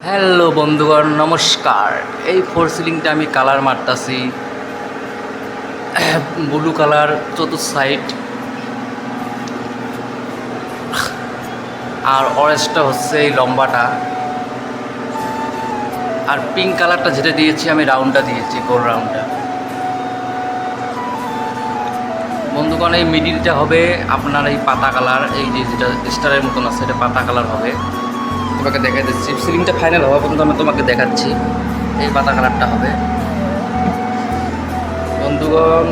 Hello বন্ধুগণ, নমস্কার। এই ফোর সিলিংটা আমি কালার মারতাছি, ব্লু কালার চতুর্থ সাইড, আর অরেঞ্জটা হচ্ছে এই লম্বাটা, আর পিঙ্ক কালারটা যেটা দিয়েছি আমি রাউন্ডটা দিয়েছি, গোল রাউন্ডটা। বন্ধুগণ, এই মিডিলটা হবে আপনার এই পাতা কালার, এই যে যেটা স্টারের মতন আছে এটা পাতা কালার হবে। তোমাকে দেখা দিচ্ছি, সিলিংটা ফাইনাল হওয়া পর্যন্ত আমি তোমাকে দেখাচ্ছি। এই পাতা কালারটা হবে বন্ধুগণ।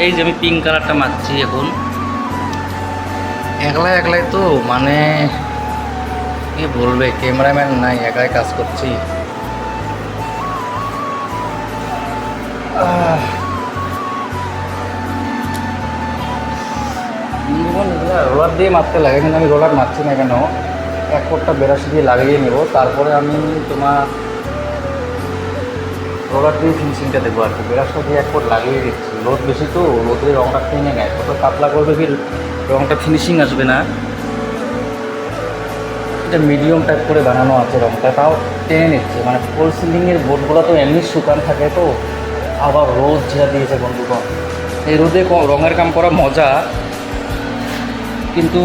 এই যে আমি পিঙ্ক কালারটা মারছি এখন, একলাই তো মানে কি বলবে, ক্যামেরাম্যান নাই, একাই কাজ করছি। রোলার দিয়ে মারতে লাগে, কিন্তু আমি রোলার মারছি না কেন, এক কোটটা বেরাসি দিয়ে লাগিয়ে নেব, তারপরে আমি তোমার রোলার দিয়ে ফিনিশিংটা দেবো আর কি। বেরাসটা দিয়ে এক কোট লাগিয়ে দিচ্ছি, রোদ বেশি তো, রোদের রঙটা টেনে নেয়, কত পাতলা করবে কি রঙটা ফিনিশিং আসবে না। এটা মিডিয়াম টাইপ করে বানানো আছে, রঙটা তাও টেনে নিচ্ছে, মানে ফোর সিলিংয়ের বোর্ডগুলো তো এমনি শুকান থাকে, তো আবার রোদ যেটা দিয়েছে বন্ধুগণ, এই রোদে রঙের কাম করা মজা, কিন্তু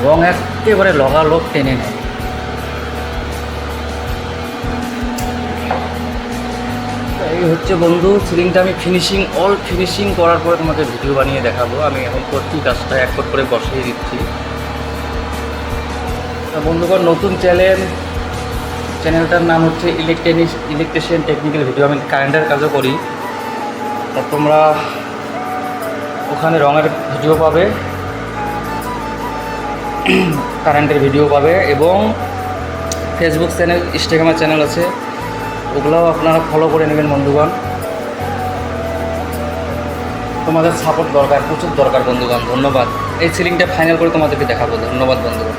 রং একেবারে লগালগ টেনে নেয়। এই হচ্ছে বন্ধু সিলিংটা, আমি অল ফিনিশিং করার পরে তোমাকে ভিডিও বানিয়ে দেখাবো। আমি এখন করছি কাজটা, এক ফট করে বসিয়ে দিচ্ছি। বন্ধুগণ, নতুন চ্যানেলটার নাম হচ্ছে ইলেকট্রিশিয়ান টেকনিক্যাল ভিডিও। আমি কারেন্টের কাজও করি, তা তোমরা ওখানে রঙের ভিডিও পাবে, কারেন্টের ভিডিও পাবে, এবং ফেসবুক চ্যানেল, ইনস্টাগ্রামের চ্যানেল আছে, ওগুলোও আপনারা ফলো করে নেবেন বন্ধুগণ। তোমাদের সাপোর্ট দরকার, প্রচুর দরকার বন্ধুগণ। ধন্যবাদ। এই সিলিংটা ফাইনাল করে তোমাদেরকে দেখাবো। ধন্যবাদ বন্ধুগণ।